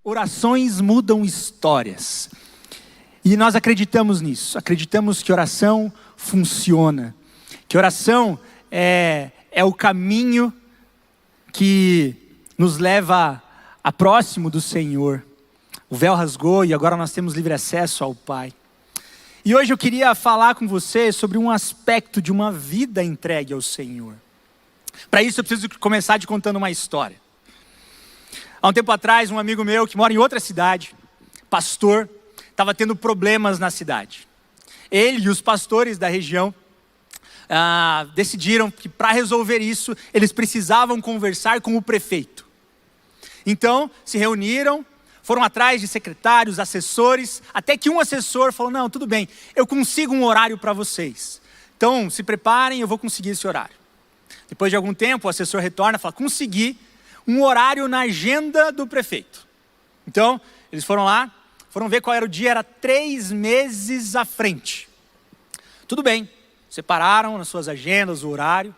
Orações mudam histórias. E nós acreditamos nisso. Acreditamos que oração funciona. Que oração é o caminho que nos leva a próximo do Senhor. O véu rasgou e agora nós temos livre acesso ao Pai. E hoje eu queria falar com você sobre um aspecto de uma vida entregue ao Senhor. Para isso eu preciso começar te contando uma história. Há um tempo atrás, um amigo meu que mora em outra cidade, pastor, estava tendo problemas na cidade. Ele e os pastores da região decidiram que para resolver isso, eles precisavam conversar com o prefeito. Então, se reuniram, foram atrás de secretários, assessores, até que um assessor falou, não, tudo bem, eu consigo um horário para vocês. Então, se preparem, eu vou conseguir esse horário. Depois de algum tempo, o assessor retorna e fala, consegui um horário na agenda do prefeito. Então, eles foram lá, foram ver qual era o dia, era 3 meses à frente. Tudo bem, separaram nas suas agendas o horário.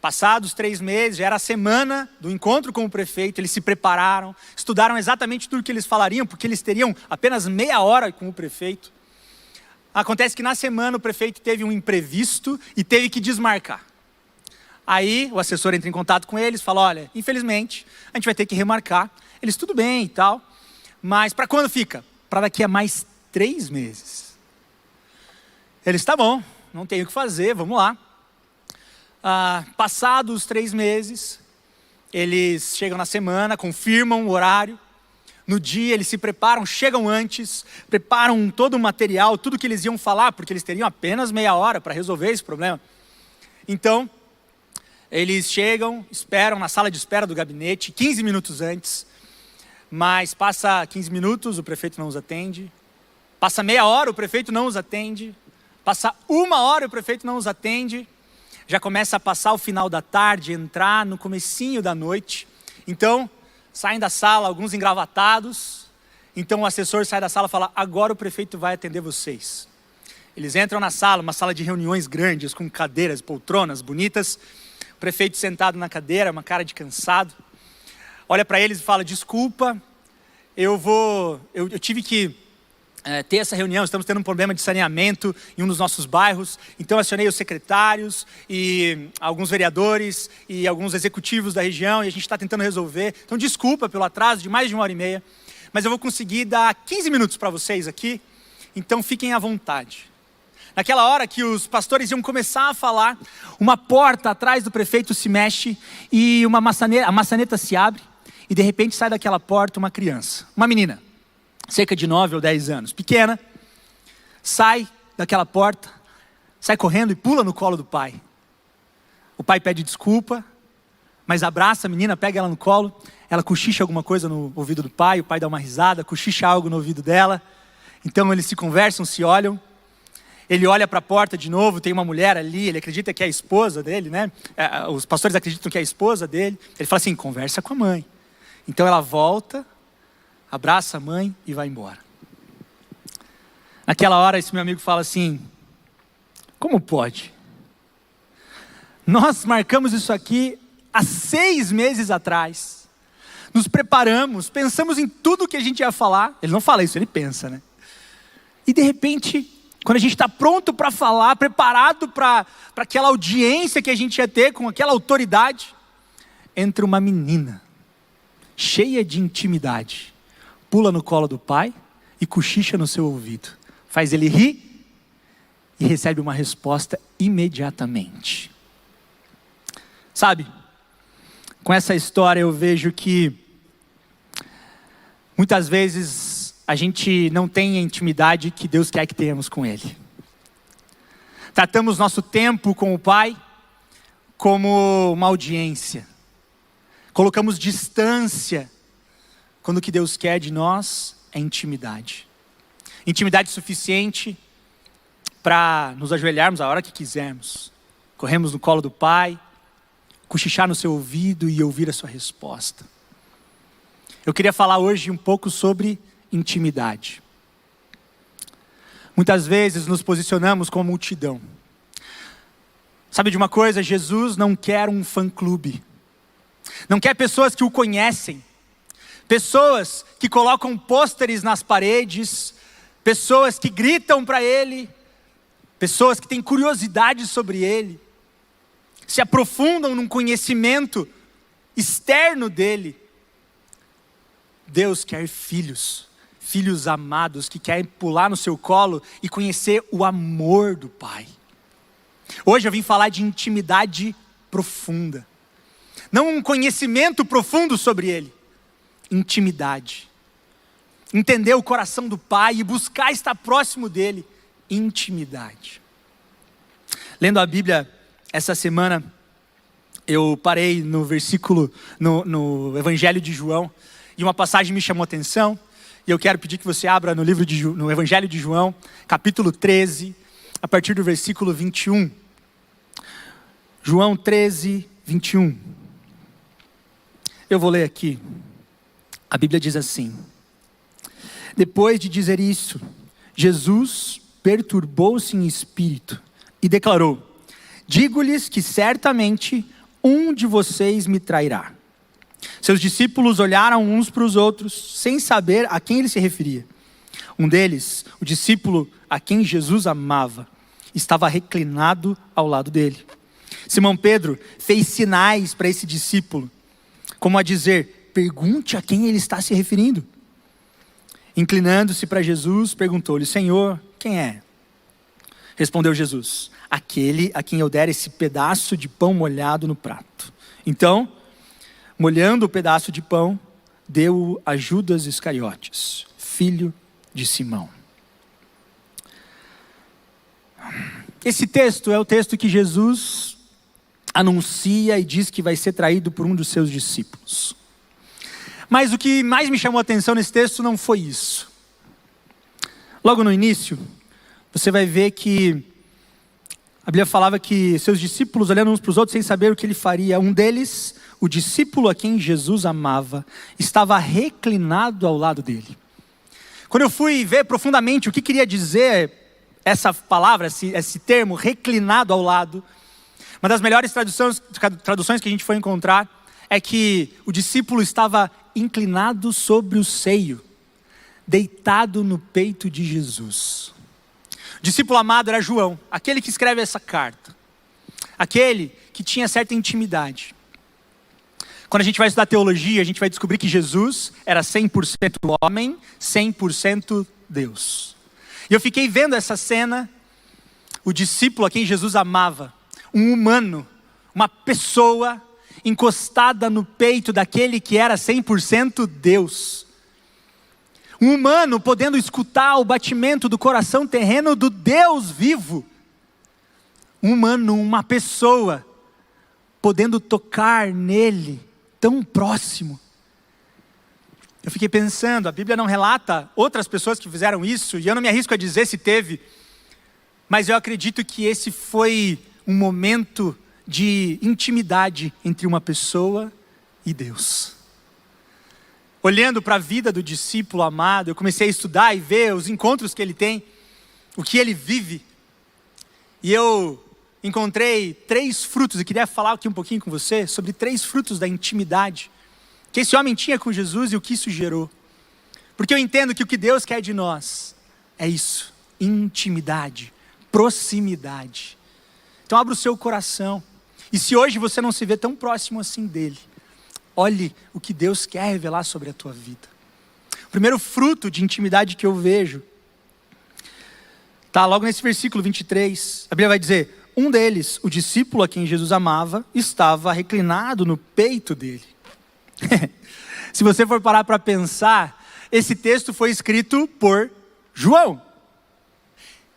Passados 3 meses, já era a semana do encontro com o prefeito, eles se prepararam, estudaram exatamente tudo o que eles falariam, porque eles teriam apenas meia hora com o prefeito. Acontece que na semana o prefeito teve um imprevisto e teve que desmarcar. Aí o assessor entra em contato com eles, fala, olha, infelizmente, a gente vai ter que remarcar. Eles, tudo bem e tal, mas para quando fica? Para daqui a mais 3 meses. Eles, tá bom, não tem o que fazer, vamos lá. Passados os 3 meses, eles chegam na semana, confirmam o horário. No dia eles se preparam, chegam antes, preparam todo o material, tudo que eles iam falar, porque eles teriam apenas meia hora para resolver esse problema. Então, eles chegam, esperam na sala de espera do gabinete, 15 minutos antes, mas passa 15 minutos, o prefeito não os atende, passa meia hora, o prefeito não os atende, passa 1 hora, o prefeito não os atende, já começa a passar o final da tarde, entrar no comecinho da noite, então saem da sala alguns engravatados, então o assessor sai da sala e fala, agora o prefeito vai atender vocês. Eles entram na sala, uma sala de reuniões grandes, com cadeiras, poltronas bonitas, o prefeito sentado na cadeira, uma cara de cansado, olha para eles e fala, desculpa, eu tive que ter essa reunião, estamos tendo um problema de saneamento em um dos nossos bairros, então acionei os secretários e alguns vereadores e alguns executivos da região e a gente está tentando resolver, então desculpa pelo atraso de mais de 1h30, mas eu vou conseguir dar 15 minutos para vocês aqui, então fiquem à vontade. Naquela hora que os pastores iam começar a falar, uma porta atrás do prefeito se mexe e a maçaneta se abre e de repente sai daquela porta uma criança, uma menina, cerca de 9 ou 10 anos, pequena, sai daquela porta, sai correndo e pula no colo do pai. O pai pede desculpa, mas abraça a menina, pega ela no colo, ela cochicha alguma coisa no ouvido do pai, o pai dá uma risada, cochicha algo no ouvido dela, então eles se conversam, se olham. Ele olha para a porta de novo, tem uma mulher ali, ele acredita que é a esposa dele, né? Os pastores acreditam que é a esposa dele. Ele fala assim, conversa com a mãe. Então ela volta, abraça a mãe e vai embora. Naquela hora esse meu amigo fala assim, como pode? Nós marcamos isso aqui há 6 meses atrás. Nos preparamos, pensamos em tudo que a gente ia falar. Ele não fala isso, ele pensa, né? E de repente, quando a gente está pronto para falar, preparado para aquela audiência que a gente ia ter com aquela autoridade, entra uma menina, cheia de intimidade, pula no colo do pai e cochicha no seu ouvido. Faz ele rir e recebe uma resposta imediatamente. Sabe, com essa história eu vejo que muitas vezes a gente não tem a intimidade que Deus quer que tenhamos com Ele. Tratamos nosso tempo com o Pai como uma audiência. Colocamos distância quando o que Deus quer de nós é intimidade. Intimidade suficiente para nos ajoelharmos a hora que quisermos. Corremos no colo do Pai, cochichar no seu ouvido e ouvir a sua resposta. Eu queria falar hoje um pouco sobre intimidade. Muitas vezes nos posicionamos como multidão. Sabe de uma coisa? Jesus não quer um fã-clube. Não quer pessoas que o conhecem. pessoas que colocam pôsteres nas paredes, pessoas que gritam para ele, pessoas que têm curiosidade sobre ele, se aprofundam num conhecimento externo dele. Deus quer filhos amados, que querem pular no seu colo e conhecer o amor do Pai. Hoje eu vim falar de intimidade profunda. Não um conhecimento profundo sobre ele, intimidade. Entender o coração do Pai e buscar estar próximo dele, intimidade. Lendo a Bíblia essa semana, eu parei no versículo, no Evangelho de João, e uma passagem me chamou a atenção, e eu quero pedir que você abra no Evangelho de João, capítulo 13, a partir do versículo 21. João 13, 21. Eu vou ler aqui. A Bíblia diz assim: depois de dizer isso, Jesus perturbou-se em espírito e declarou: digo-lhes que certamente um de vocês me trairá. Seus discípulos olharam uns para os outros, sem saber a quem ele se referia. Um deles, o discípulo a quem Jesus amava, estava reclinado ao lado dele. Simão Pedro fez sinais para esse discípulo, como a dizer: pergunte a quem ele está se referindo. Inclinando-se para Jesus, perguntou-lhe: Senhor, quem é? Respondeu Jesus: aquele a quem eu der esse pedaço de pão molhado no prato. Então, molhando o pedaço de pão, deu-o a Judas Iscariotes, filho de Simão. Esse texto é o texto que Jesus anuncia e diz que vai ser traído por um dos seus discípulos. Mas o que mais me chamou a atenção nesse texto não foi isso. Logo no início, você vai ver que a Bíblia falava que seus discípulos olhando uns para os outros sem saber o que ele faria. Um deles, o discípulo a quem Jesus amava, estava reclinado ao lado dele. Quando eu fui ver profundamente o que queria dizer essa palavra, esse termo, reclinado ao lado, uma das melhores traduções que a gente foi encontrar é que o discípulo estava inclinado sobre o seio, deitado no peito de Jesus. O discípulo amado era João, aquele que escreve essa carta, aquele que tinha certa intimidade. Quando a gente vai estudar teologia, a gente vai descobrir que Jesus era 100% homem, 100% Deus. E eu fiquei vendo essa cena, o discípulo a quem Jesus amava, um humano, uma pessoa encostada no peito daquele que era 100% Deus. Um humano podendo escutar o batimento do coração terreno do Deus vivo. Um humano, uma pessoa, podendo tocar nele, tão próximo. Eu fiquei pensando, a Bíblia não relata outras pessoas que fizeram isso, e eu não me arrisco a dizer se teve, mas eu acredito que esse foi um momento de intimidade entre uma pessoa e Deus. Olhando para a vida do discípulo amado, eu comecei a estudar e ver os encontros que ele tem, o que ele vive. E eu encontrei 3 frutos, e queria falar aqui um pouquinho com você sobre 3 frutos da intimidade que esse homem tinha com Jesus e o que isso gerou. Porque eu entendo que o que Deus quer de nós é isso, intimidade, proximidade. Então abra o seu coração. E se hoje você não se vê tão próximo assim dele, olhe o que Deus quer revelar sobre a tua vida. O primeiro fruto de intimidade que eu vejo está logo nesse versículo 23. A Bíblia vai dizer: um deles, o discípulo a quem Jesus amava, estava reclinado no peito dele. Se você for parar para pensar, esse texto foi escrito por João.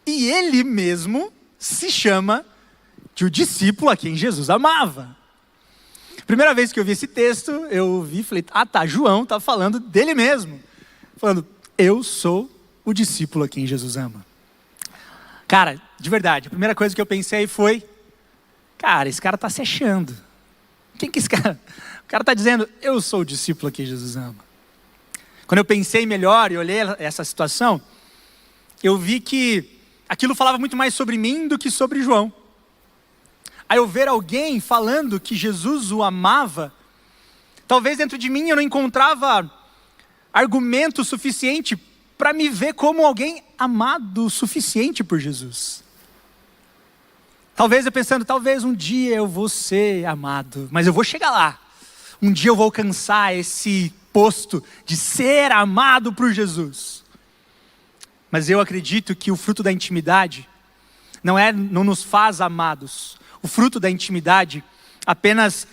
E ele mesmo se chama de o discípulo a quem Jesus amava. Primeira vez que eu vi esse texto, eu vi e falei: ah tá, João está falando dele mesmo. Falando: eu sou o discípulo a quem Jesus ama. Cara, de verdade, a primeira coisa que eu pensei foi: cara, esse cara está se achando. Quem que é esse cara? O cara está dizendo: eu sou o discípulo a quem Jesus ama. Quando eu pensei melhor e olhei essa situação, eu vi que aquilo falava muito mais sobre mim do que sobre João. Aí eu ver alguém falando que Jesus o amava, talvez dentro de mim eu não encontrava argumento suficiente para me ver como alguém amado o suficiente por Jesus. Talvez eu pensando, talvez um dia eu vou ser amado, mas eu vou chegar lá. Um dia eu vou alcançar esse posto de ser amado por Jesus. Mas eu acredito que o fruto da intimidade não nos faz amados. O fruto da intimidade apenas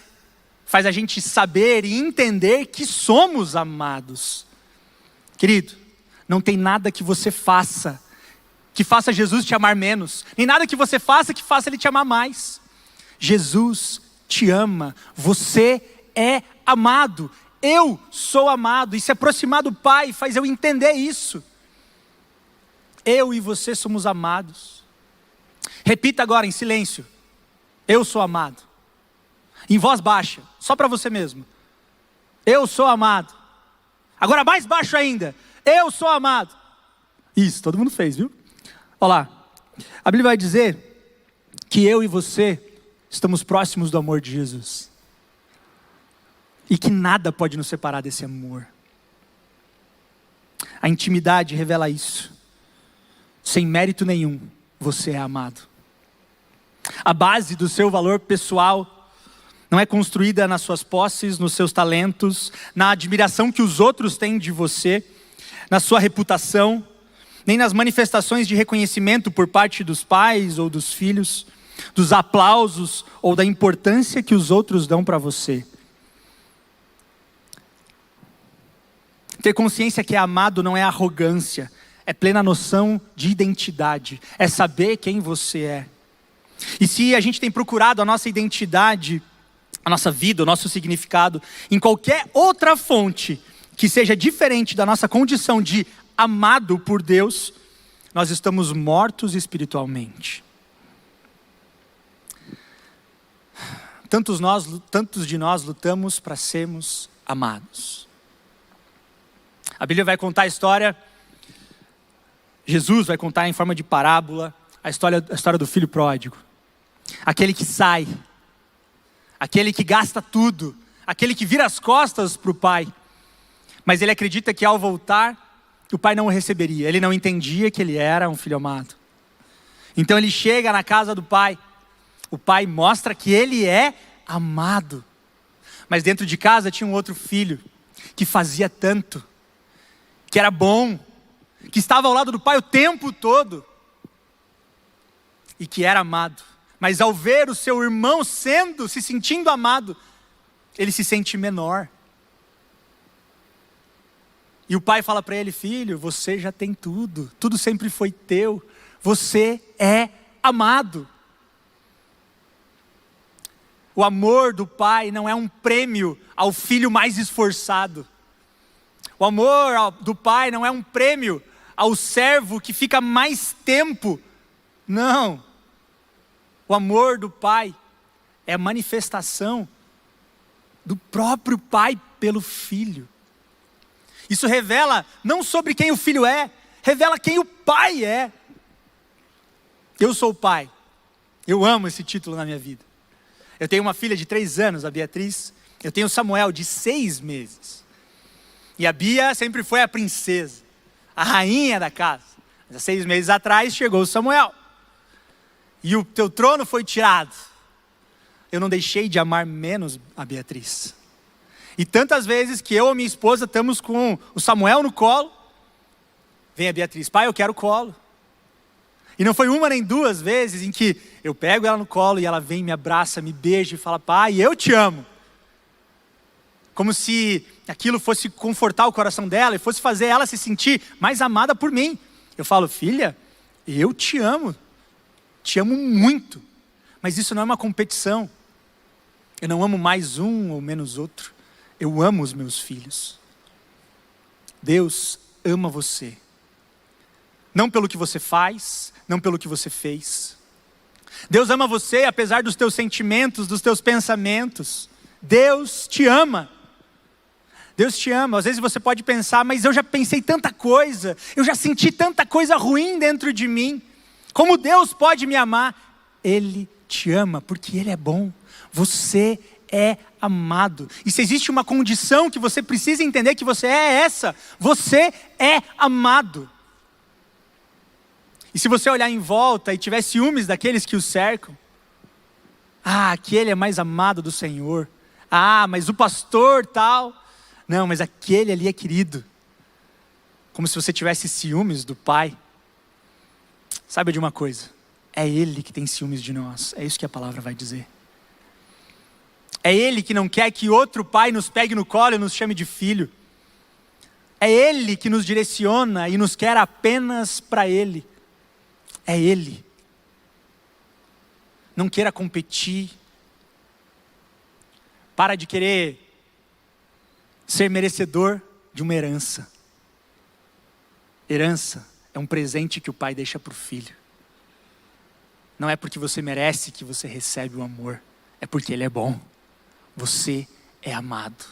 faz a gente saber e entender que somos amados. Querido, não tem nada que você faça que faça Jesus te amar menos, nem nada que você faça que faça Ele te amar mais. Jesus te ama, você é amado, eu sou amado, e se aproximar do Pai faz eu entender isso. Eu e você somos amados. Repita agora em silêncio: eu sou amado. Em voz baixa, só para você mesmo: eu sou amado. Agora mais baixo ainda: eu sou amado. Isso, todo mundo fez, viu? Olha lá, a Bíblia vai dizer que eu e você estamos próximos do amor de Jesus. E que nada pode nos separar desse amor. A intimidade revela isso. Sem mérito nenhum, você é amado. A base do seu valor pessoal não é construída nas suas posses, nos seus talentos, na admiração que os outros têm de você, na sua reputação, nem nas manifestações de reconhecimento por parte dos pais ou dos filhos, dos aplausos ou da importância que os outros dão para você. Ter consciência que é amado não é arrogância, é plena noção de identidade, é saber quem você é. E se a gente tem procurado a nossa identidade, a nossa vida, o nosso significado, em qualquer outra fonte que seja diferente da nossa condição de amado por Deus, nós estamos mortos espiritualmente. Tantos de nós lutamos para sermos amados. A Bíblia vai contar a história, Jesus vai contar em forma de parábola, a história do filho pródigo. Aquele que sai, aquele que gasta tudo, aquele que vira as costas para o pai. Mas ele acredita que ao voltar, o pai não o receberia. Ele não entendia que ele era um filho amado. Então ele chega na casa do pai. O pai mostra que ele é amado. Mas dentro de casa tinha um outro filho que fazia tanto, que era bom, que estava ao lado do pai o tempo todo e que era amado. Mas ao ver o seu irmão se sentindo amado, ele se sente menor. E o pai fala para ele: filho, você já tem tudo, tudo sempre foi teu, você é amado. O amor do pai não é um prêmio ao filho mais esforçado. O amor do pai não é um prêmio ao servo que fica mais tempo. Não. O amor do pai é a manifestação do próprio pai pelo filho. Isso revela não sobre quem o filho é, revela quem o pai é. Eu sou o pai. Eu amo esse título na minha vida. Eu tenho uma filha de 3 anos, a Beatriz. Eu tenho o Samuel, de 6 meses. E a Bia sempre foi a princesa, a rainha da casa. Mas há 6 meses atrás chegou o Samuel. E o teu trono foi tirado. Eu não deixei de amar menos a Beatriz. E tantas vezes que eu ou minha esposa estamos com o Samuel no colo, vem a Beatriz: pai, eu quero colo. E não foi uma nem 2 vezes em que eu pego ela no colo e ela vem, me abraça, me beija e fala: pai, eu te amo. Como se aquilo fosse confortar o coração dela e fosse fazer ela se sentir mais amada por mim. Eu falo: filha, eu te amo muito. Mas isso não é uma competição. Eu não amo mais um ou menos outro. Eu amo os meus filhos. Deus ama você. Não pelo que você faz, não pelo que você fez. Deus ama você apesar dos teus sentimentos, dos teus pensamentos. Deus te ama. Deus te ama. Às vezes você pode pensar: mas eu já pensei tanta coisa, eu já senti tanta coisa ruim dentro de mim. Como Deus pode me amar? Ele te ama porque Ele é bom. Você é amado. E se existe uma condição que você precisa entender que você é essa, você é amado. E se você olhar em volta e tiver ciúmes daqueles que o cercam, aquele é mais amado do Senhor. Mas o pastor tal. Não, mas aquele ali é querido. Como se você tivesse ciúmes do Pai. Saiba de uma coisa, é Ele que tem ciúmes de nós. É isso que a palavra vai dizer. É Ele que não quer que outro pai nos pegue no colo e nos chame de filho. É Ele que nos direciona e nos quer apenas para Ele. É Ele. Não queira competir. Para de querer ser merecedor de uma herança. Herança é um presente que o pai deixa para o filho. Não é porque você merece que você recebe o amor. É porque ele é bom. Você é amado.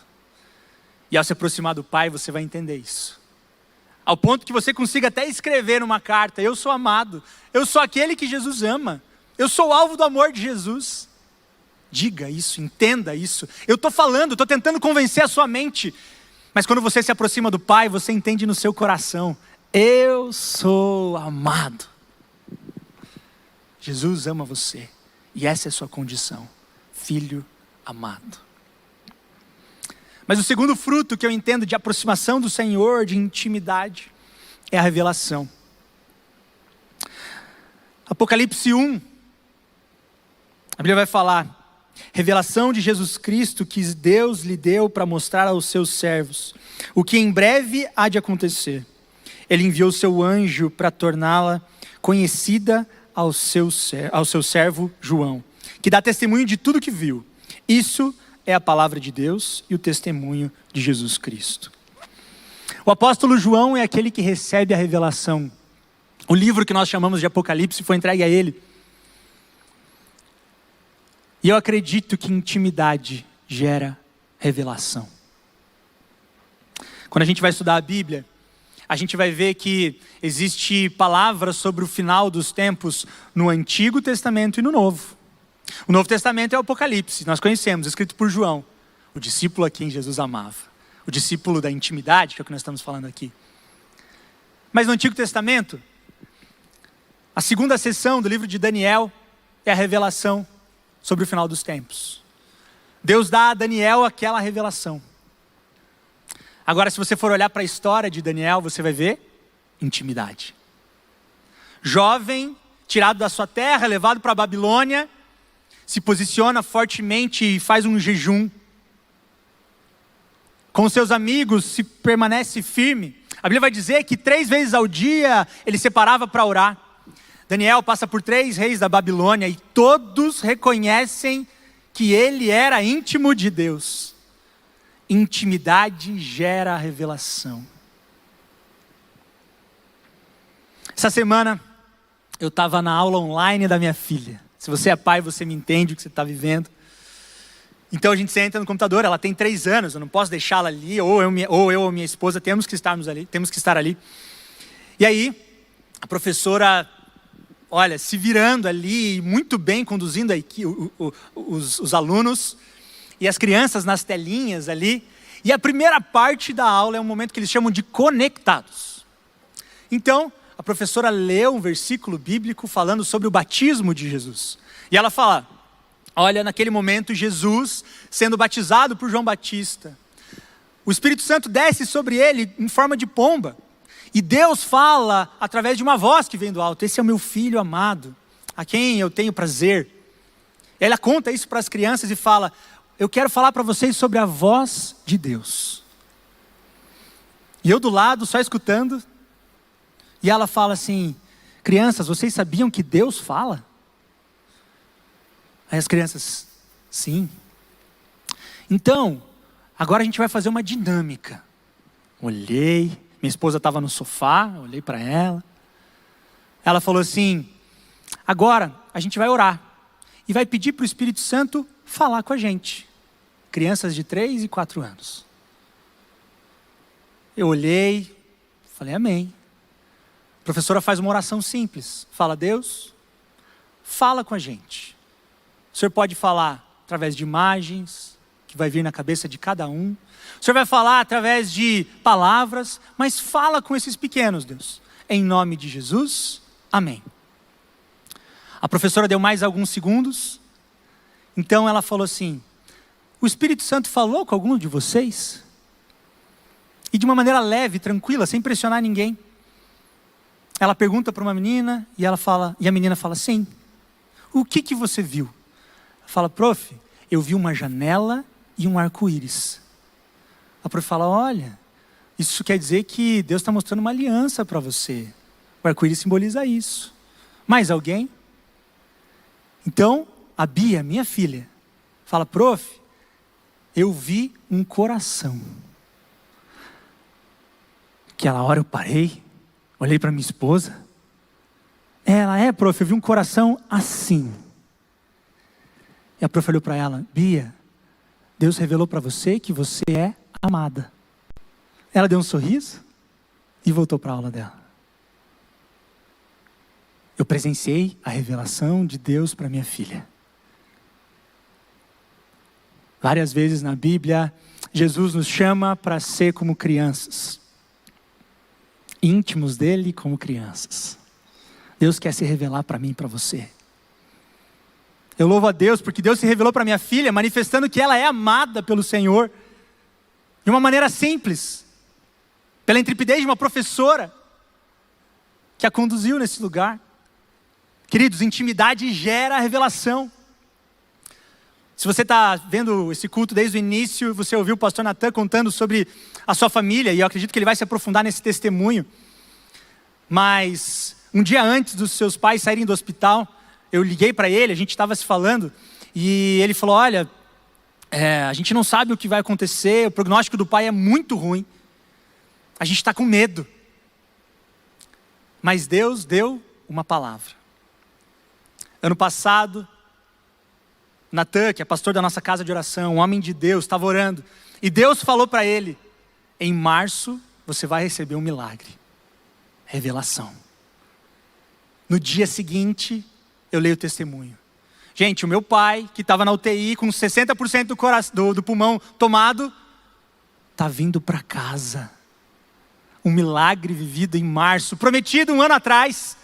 E ao se aproximar do pai, você vai entender isso. Ao ponto que você consiga até escrever numa carta: eu sou amado. Eu sou aquele que Jesus ama. Eu sou o alvo do amor de Jesus. Diga isso, entenda isso. Eu estou falando, estou tentando convencer a sua mente. Mas quando você se aproxima do Pai, você entende no seu coração: eu sou amado. Jesus ama você. E essa é a sua condição. Filho amado. Mas o segundo fruto que eu entendo de aproximação do Senhor, de intimidade, é a revelação. Apocalipse 1, a Bíblia vai falar: revelação de Jesus Cristo que Deus lhe deu para mostrar aos seus servos o que em breve há de acontecer. Ele enviou seu anjo para torná-la conhecida ao seu servo João, que dá testemunho de tudo que viu. Isso é a palavra de Deus e o testemunho de Jesus Cristo. O apóstolo João é aquele que recebe a revelação. O livro que nós chamamos de Apocalipse foi entregue a ele. E eu acredito que intimidade gera revelação. Quando a gente vai estudar a Bíblia, a gente vai ver que existe palavras sobre o final dos tempos no Antigo Testamento e no Novo. O Novo Testamento é o Apocalipse, nós conhecemos, escrito por João, o discípulo a quem Jesus amava. O discípulo da intimidade, que é o que nós estamos falando aqui. Mas no Antigo Testamento, a segunda seção do livro de Daniel é a revelação sobre o final dos tempos. Deus dá a Daniel aquela revelação. Agora, se você for olhar para a história de Daniel, você vai ver intimidade. Jovem, tirado da sua terra, levado para a Babilônia, se posiciona fortemente e faz um jejum. Com seus amigos, se permanece firme. A Bíblia vai dizer que 3 vezes ao dia ele separava para orar. Daniel passa por 3 reis da Babilônia e todos reconhecem que ele era íntimo de Deus. Intimidade gera revelação. Essa semana eu estava na aula online da minha filha. Se você é pai, você me entende o que você está vivendo. Então a gente senta no computador, ela tem 3 anos, eu não posso deixá-la ali, ou eu ou minha esposa temos que estar ali. E aí, a professora, olha, se virando ali, muito bem conduzindo os alunos e as crianças nas telinhas ali. E a primeira parte da aula é um momento que eles chamam de conectados. Então, a professora leu um versículo bíblico falando sobre o batismo de Jesus. E ela fala: olha, naquele momento Jesus sendo batizado por João Batista, o Espírito Santo desce sobre ele em forma de pomba. E Deus fala através de uma voz que vem do alto: esse é o meu filho amado, a quem eu tenho prazer. E ela conta isso para as crianças e fala: eu quero falar para vocês sobre a voz de Deus. E eu do lado, só escutando. E ela fala assim: crianças, vocês sabiam que Deus fala? Aí as crianças: sim. Então, agora a gente vai fazer uma dinâmica. Olhei, minha esposa estava no sofá, olhei para ela. Ela falou assim: agora a gente vai orar. E vai pedir para o Espírito Santo falar com a gente. Crianças de 3 e 4 anos. Eu olhei, falei amém. A professora faz uma oração simples. Fala: Deus, fala com a gente. O senhor pode falar através de imagens, que vai vir na cabeça de cada um. O Senhor vai falar através de palavras, mas fala com esses pequenos, Deus. Em nome de Jesus, amém. A professora deu mais alguns segundos. Então ela falou assim: o Espírito Santo falou com algum de vocês? E de uma maneira leve, tranquila, sem pressionar ninguém. Ela pergunta para uma menina e a menina fala: sim. O que você viu? Ela fala: prof, eu vi uma janela e um arco-íris. A prof fala: olha, isso quer dizer que Deus está mostrando uma aliança para você. O arco-íris simboliza isso. Mais alguém? Então, a Bia, minha filha, fala: prof, eu vi um coração. Aquela hora eu parei, olhei para minha esposa. Ela: prof, eu vi um coração assim. E a prof olhou para ela: Bia, Deus revelou para você que você é amada. Ela deu um sorriso e voltou para a aula dela. Eu presenciei a revelação de Deus para minha filha. Várias vezes na Bíblia, Jesus nos chama para ser como crianças. Íntimos dele como crianças. Deus quer se revelar para mim e para você. Eu louvo a Deus porque Deus se revelou para minha filha, manifestando que ela é amada pelo Senhor. De uma maneira simples. Pela intrepidez de uma professora que a conduziu nesse lugar. Queridos, intimidade gera revelação. Se você está vendo esse culto desde o início, você ouviu o pastor Natan contando sobre a sua família, e eu acredito que ele vai se aprofundar nesse testemunho. Mas um dia antes dos seus pais saírem do hospital, eu liguei para ele, a gente estava se falando, e ele falou: olha, a gente não sabe o que vai acontecer, o prognóstico do pai é muito ruim, a gente está com medo. Mas Deus deu uma palavra. Ano passado, Natan, que é pastor da nossa casa de oração, um homem de Deus, estava orando. E Deus falou para ele: em março você vai receber um milagre. Revelação. No dia seguinte, eu leio o testemunho. Gente, o meu pai, que estava na UTI com 60% do pulmão tomado, está vindo para casa. Um milagre vivido em março, prometido um ano atrás.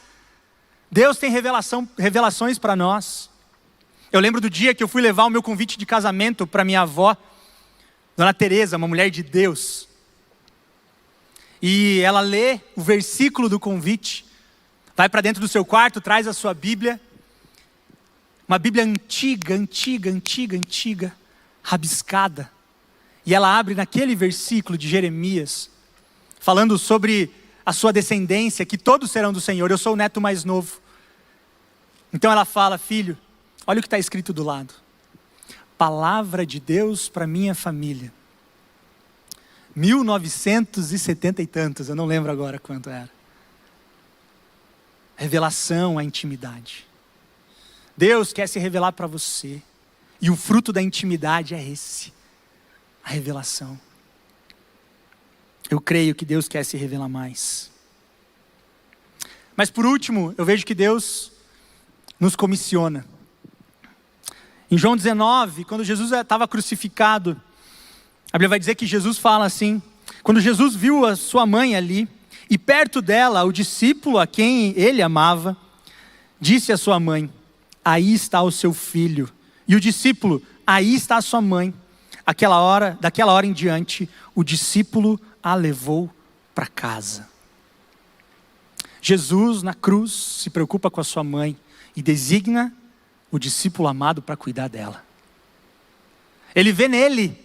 Deus tem revelações para nós. Eu lembro do dia que eu fui levar o meu convite de casamento para minha avó, Dona Teresa, uma mulher de Deus. E ela lê o versículo do convite, vai para dentro do seu quarto, traz a sua Bíblia. Uma Bíblia antiga, rabiscada. E ela abre naquele versículo de Jeremias, falando sobre a sua descendência, que todos serão do Senhor. Eu sou o neto mais novo. Então ela fala: filho, olha o que está escrito do lado. Palavra de Deus para minha família. 1970 e tantos, eu não lembro agora quanto era. Revelação, a intimidade. Deus quer se revelar para você. E o fruto da intimidade é esse. A revelação. Eu creio que Deus quer se revelar mais. Mas por último, eu vejo que Deus nos comissiona. Em João 19, quando Jesus estava crucificado, a Bíblia vai dizer que Jesus fala assim: quando Jesus viu a sua mãe ali, e perto dela o discípulo a quem ele amava, disse à sua mãe: aí está o seu filho. E o discípulo: aí está a sua mãe. Daquela hora em diante, o discípulo a levou para casa. Jesus na cruz se preocupa com a sua mãe e designa o discípulo amado para cuidar dela. Ele vê nele,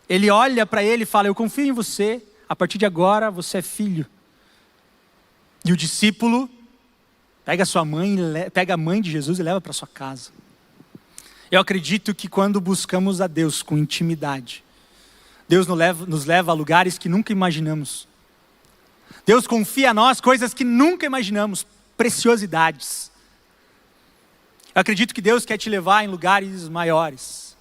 ele olha para ele e fala: eu confio em você, a partir de agora você é filho. E o discípulo pega a mãe de Jesus e leva para sua casa. Eu acredito que quando buscamos a Deus com intimidade, Deus nos leva a lugares que nunca imaginamos. Deus confia a nós coisas que nunca imaginamos, preciosidades. Eu acredito que Deus quer te levar em lugares maiores.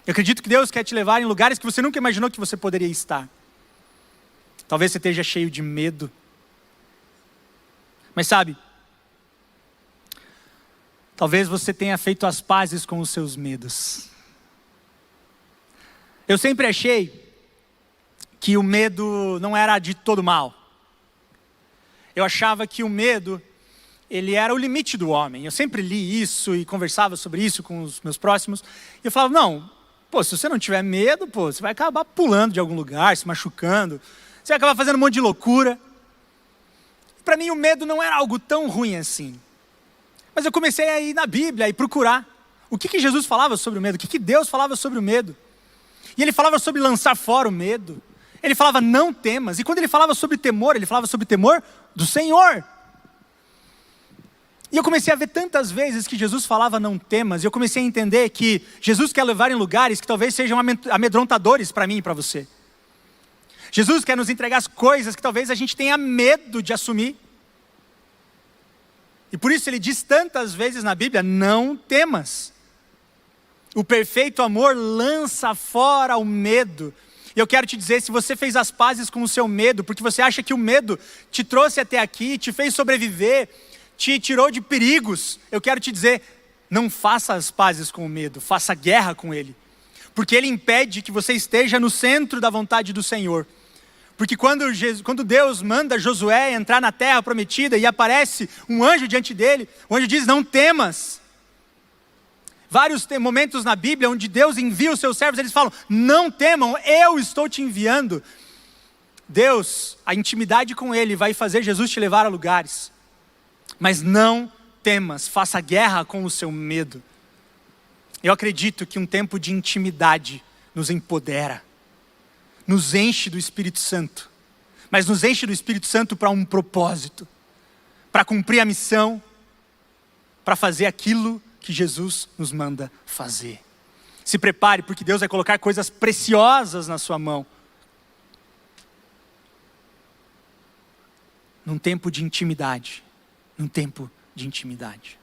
Eu acredito que Deus quer te levar em lugares que você nunca imaginou que você poderia estar. Talvez você esteja cheio de medo. Mas sabe, Talvez você tenha feito as pazes com os seus medos. Eu sempre achei que o medo não era de todo mal. Eu achava que o medo, ele era o limite do homem. Eu sempre li isso e conversava sobre isso com os meus próximos. E eu falava, não, se você não tiver medo, você vai acabar pulando de algum lugar, se machucando. Você vai acabar fazendo um monte de loucura. Para mim o medo não era algo tão ruim assim. Mas eu comecei a ir na Bíblia e procurar. O que Jesus falava sobre o medo? O que Deus falava sobre o medo? E ele falava sobre lançar fora o medo. Ele falava não temas. E quando ele falava sobre temor, ele falava sobre temor do Senhor. E eu comecei a ver tantas vezes que Jesus falava não temas. E eu comecei a entender que Jesus quer levar em lugares que talvez sejam amedrontadores para mim e para você. Jesus quer nos entregar as coisas que talvez a gente tenha medo de assumir. E por isso ele diz tantas vezes na Bíblia, não temas. O perfeito amor lança fora o medo. E eu quero te dizer, se você fez as pazes com o seu medo, porque você acha que o medo te trouxe até aqui, te fez sobreviver, te tirou de perigos, eu quero te dizer, não faça as pazes com o medo, faça guerra com ele. Porque ele impede que você esteja no centro da vontade do Senhor. Porque quando Deus manda Josué entrar na terra prometida e aparece um anjo diante dele, o anjo diz, não temas. Vários momentos na Bíblia onde Deus envia os seus servos, eles falam, não temam, eu estou te enviando. Deus, a intimidade com ele vai fazer Jesus te levar a lugares. Mas não temas, faça guerra com o seu medo. Eu acredito que um tempo de intimidade nos empodera. Nos enche do Espírito Santo, mas nos enche do Espírito Santo para um propósito, para cumprir a missão, para fazer aquilo que Jesus nos manda fazer. Se prepare, porque Deus vai colocar coisas preciosas na sua mão. Num tempo de intimidade, num tempo de intimidade.